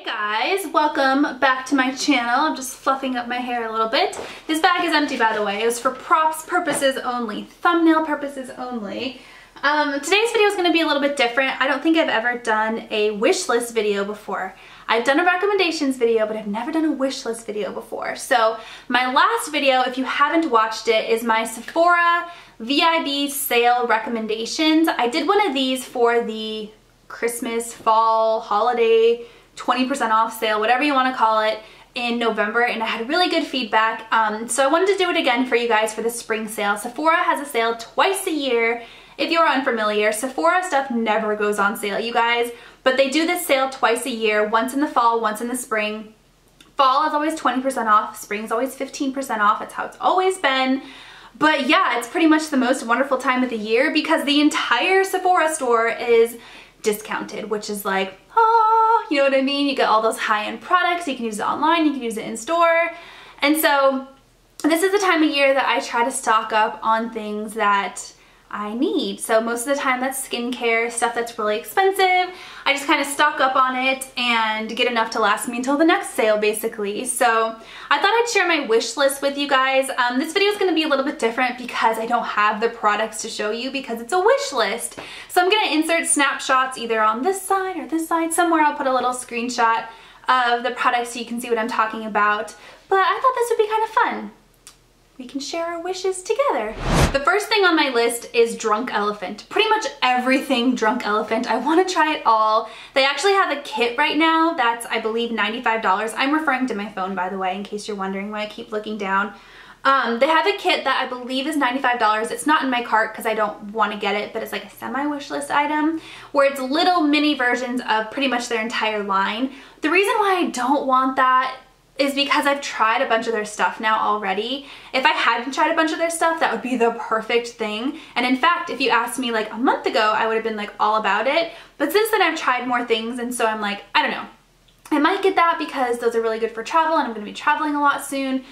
Hey guys, welcome back to my channel. I'm just fluffing up my hair a little bit. This bag is empty, by the way. It was for props purposes only, thumbnail purposes only. Today's video is going to be a little bit different. I don't think I've ever done a wish list video before. I've done a recommendations video, but I've never done a wish list video before. So my last video, if you haven't watched it, is my Sephora VIB sale recommendations. I did one of these for the Christmas, fall, holiday, 20% off sale, whatever you want to call it, in November, and I had really good feedback. So I wanted to do it again for you guys for the spring sale. Sephora has a sale twice a year. If you're unfamiliar, Sephora stuff never goes on sale, you guys, but they do this sale twice a year, once in the fall, once in the spring. Fall is always 20% off, spring is always 15% off. It's how it's always been. But yeah, it's pretty much the most wonderful time of the year because the entire Sephora store is discounted, which is like, oh, you know what I mean? You get all those high-end products. You can use it online, you can use it in store. And so this is the time of year that I try to stock up on things that I need. So most of the time that's skincare, stuff that's really expensive. I just kind of stock up on it and get enough to last me until the next sale, basically. So I thought I'd share my wish list with you guys. This video is going to be a little bit different because I don't have the products to show you because it's a wish list. So I'm going to insert snapshots either on this side or this side. Somewhere I'll put a little screenshot of the products so you can see what I'm talking about. But I thought this would be kind of fun. We can share our wishes together. The first thing on my list is Drunk Elephant. Pretty much everything Drunk Elephant. I want to try it all. They actually have a kit right now that's, I believe, $95. I'm referring to my phone, by the way, in case you're wondering why I keep looking down. They have a kit that I believe is $95. It's not in my cart because I don't want to get it, but it's like a semi-wish list item where it's little mini versions of pretty much their entire line. The reason why I don't want that is because I've tried a bunch of their stuff now already. If I hadn't tried a bunch of their stuff, that would be the perfect thing. And in fact, if you asked me like a month ago, I would have been like all about it. But since then I've tried more things, and so I'm like, I don't know. I might get that because those are really good for travel and I'm gonna be traveling a lot soon.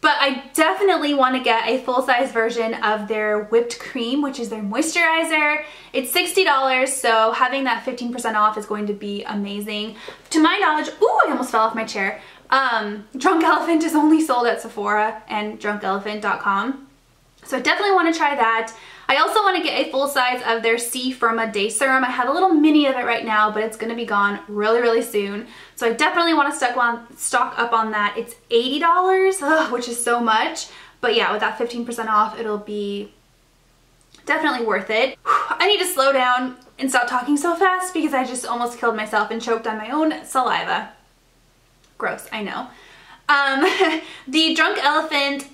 But I definitely want to get a full-size version of their whipped cream, which is their moisturizer. It's $60, so having that 15% off is going to be amazing. To my knowledge, ooh, I almost fell off my chair. Drunk Elephant is only sold at Sephora and drunkelephant.com. So I definitely want to try that. I also want to get a full size of their C Firma Day Serum. I have a little mini of it right now, but it's going to be gone really, really soon. So I definitely want to stock up on that. It's $80, which is so much. But yeah, with that 15% off, it'll be definitely worth it. I need to slow down and stop talking so fast because I just almost killed myself and choked on my own saliva. Gross, I know. The Drunk Elephant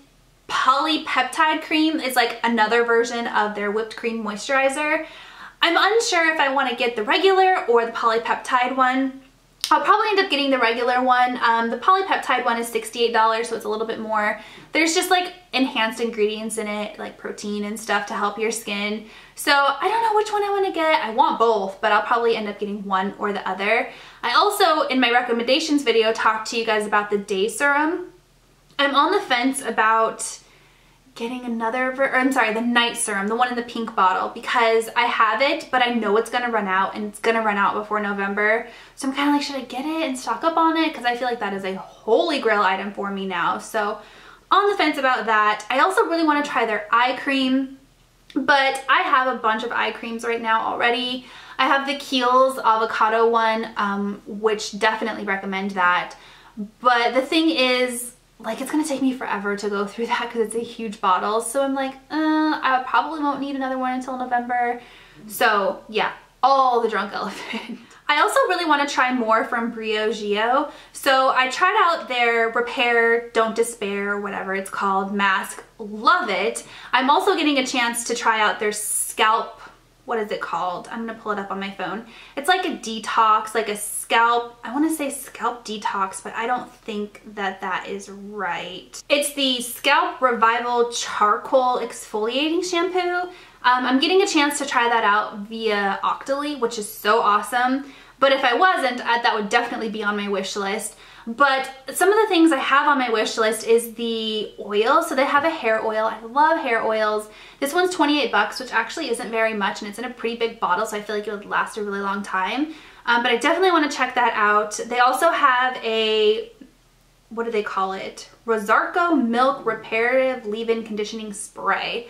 polypeptide cream is like another version of their whipped cream moisturizer. I'm unsure if I want to get the regular or the polypeptide one. I'll probably end up getting the regular one. The polypeptide one is $68, so it's a little bit more. There's just like enhanced ingredients in it, like protein and stuff to help your skin. So I don't know which one I want to get. I want both, but I'll probably end up getting one or the other. I also, in my recommendations video, talked to you guys about the day serum. I'm on the fence about getting the night serum, the one in the pink bottle, because I have it, but I know it's gonna run out, and it's gonna run out before November. So I'm kind of like, should I get it and stock up on it? Because I feel like that is a holy grail item for me now. So on the fence about that. I also really want to try their eye cream, but I have a bunch of eye creams right now already. I have the Kiehl's avocado one, which definitely recommend that. But the thing is, like, it's gonna take me forever to go through that because it's a huge bottle. So I'm like, I probably won't need another one until November. So yeah, all the Drunk Elephant. I also really want to try more from Briogeo. So I tried out their Repair, Don't Despair, whatever it's called, mask. Love it. I'm also getting a chance to try out their scalp, what is it called? I'm gonna pull it up on my phone. It's like a detox, like a scalp, I wanna say scalp detox, but I don't think that that is right. It's the Scalp Revival Charcoal Exfoliating Shampoo. I'm getting a chance to try that out via Octoly, which is so awesome. But if I wasn't, that would definitely be on my wish list. But some of the things I have on my wish list is the oil. So they have a hair oil. I love hair oils. This one's $28, which actually isn't very much, and it's in a pretty big bottle, so I feel like it would last a really long time. but I definitely want to check that out. They also have a, what do they call it? Rosarco Milk Reparative Leave-In Conditioning Spray.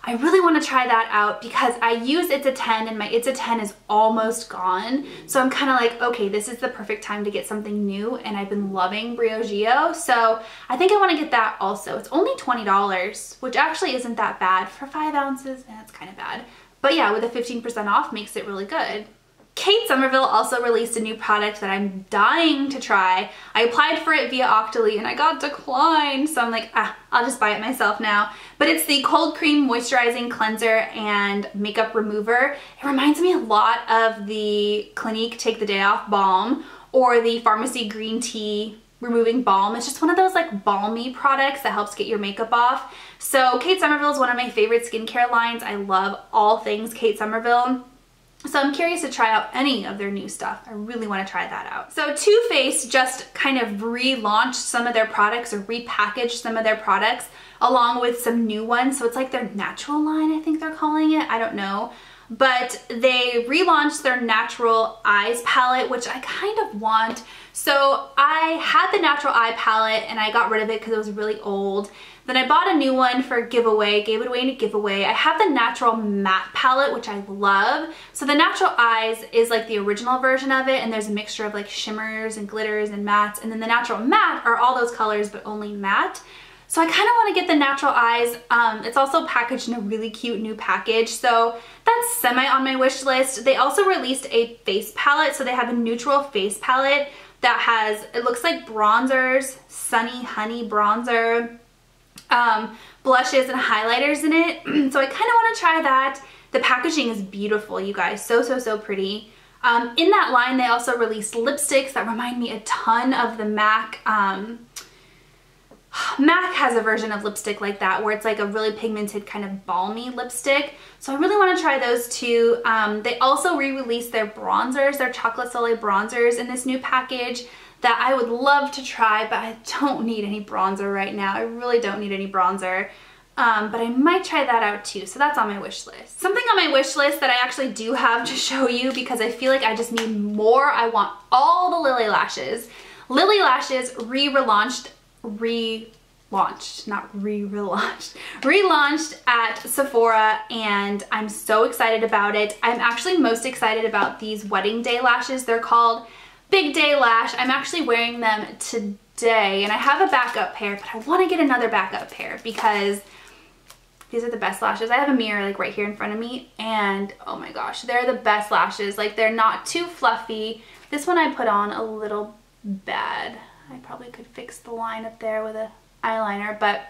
I really want to try that out because I use It's a 10 and my It's a 10 is almost gone. So I'm kind of like, okay, this is the perfect time to get something new, and I've been loving Briogeo. So I think I want to get that also. It's only $20, which actually isn't that bad. For 5 ounces, that's kind of bad. But yeah, with a 15% off makes it really good. Kate Somerville also released a new product that I'm dying to try. I applied for it via Octoly and I got declined, so I'm like, I'll just buy it myself now. But it's the Cold Cream Moisturizing Cleanser and Makeup Remover. It reminds me a lot of the Clinique Take the Day Off Balm or the Pharmacy Green Tea Removing Balm. It's just one of those like balmy products that helps get your makeup off. So Kate Somerville is one of my favorite skincare lines. I love all things Kate Somerville. So I'm curious to try out any of their new stuff. I really want to try that out. So Too Faced just kind of relaunched some of their products or repackaged some of their products along with some new ones. So it's like their natural line, I think they're calling it. I don't know. But they relaunched their Natural Eyes palette, which I kind of want. So I had the Natural Eye palette and I got rid of it because it was really old. Then I bought a new one for a giveaway, gave it away in a giveaway. I have the Natural Matte palette, which I love. So the Natural Eyes is like the original version of it, and there's a mixture of like shimmers and glitters and mattes. And then the Natural Matte are all those colors, but only matte. So I kind of want to get the Natural Eyes. It's also packaged in a really cute new package, so that's semi on my wish list. They also released a face palette, so they have a neutral face palette that has, it looks like bronzers, Sunny Honey bronzer, blushes and highlighters in it. So I kind of want to try that. The packaging is beautiful, you guys. So pretty. In that line, they also released lipsticks that remind me a ton of the MAC. MAC has a version of lipstick like that where it's like a really pigmented kind of balmy lipstick. So I really want to try those too. They also re-released their bronzers, their Chocolate Soleil bronzers in this new package that I would love to try, but I don't need any bronzer right now. I really don't need any bronzer. But I might try that out too, so that's on my wish list. Something on my wish list that I actually do have to show you because I feel like I just need more. I want all the Lily lashes. Lily Lashes relaunched at Sephora, and I'm so excited about it. I'm actually most excited about these wedding day lashes. They're called Big Day Lash. I'm actually wearing them today, and I have a backup pair, but I want to get another backup pair because these are the best lashes. I have a mirror like right here in front of me, and oh my gosh, they're the best lashes. Like, they're not too fluffy. This one I put on a little bad. I probably could fix the line up there with a eyeliner, but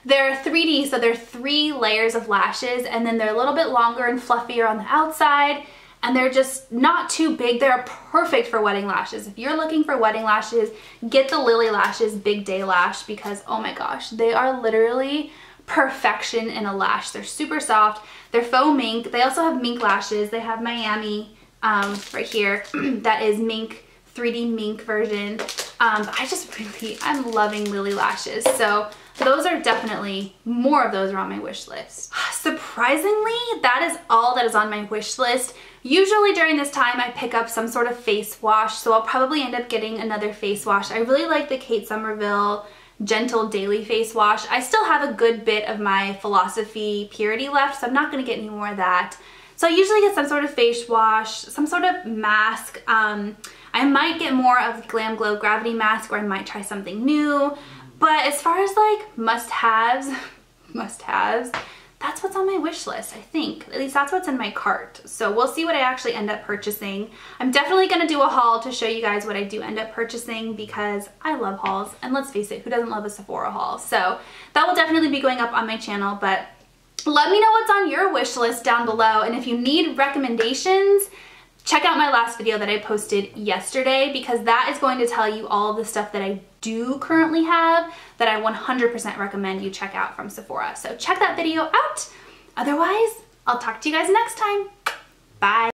they're 3D, so they're 3 layers of lashes, and then they're a little bit longer and fluffier on the outside, and they're just not too big. They're perfect for wedding lashes. If you're looking for wedding lashes, get the Lily Lashes Big Day Lash because oh my gosh, they are literally perfection in a lash. They're super soft. They're faux mink. They also have mink lashes. They have Miami right here. That is mink, 3D mink version. But I'm loving Lily Lashes. So those are definitely, more of those are on my wish list. Surprisingly, that is all that is on my wish list. Usually during this time I pick up some sort of face wash, so I'll probably end up getting another face wash. I really like the Kate Somerville Gentle Daily Face Wash. I still have a good bit of my Philosophy Purity left, so I'm not going to get any more of that. So I usually get some sort of face wash, some sort of mask. I might get more of the Glam Glow Gravity Mask, or I might try something new. But as far as like must-haves, that's what's on my wish list, I think. At least that's what's in my cart. So we'll see what I actually end up purchasing. I'm definitely going to do a haul to show you guys what I do end up purchasing because I love hauls. And let's face it, who doesn't love a Sephora haul? So that will definitely be going up on my channel. But let me know what's on your wish list down below. And if you need recommendations, check out my last video that I posted yesterday because that is going to tell you all of the stuff that I do currently have that I 100% recommend you check out from Sephora. So check that video out. Otherwise, I'll talk to you guys next time. Bye.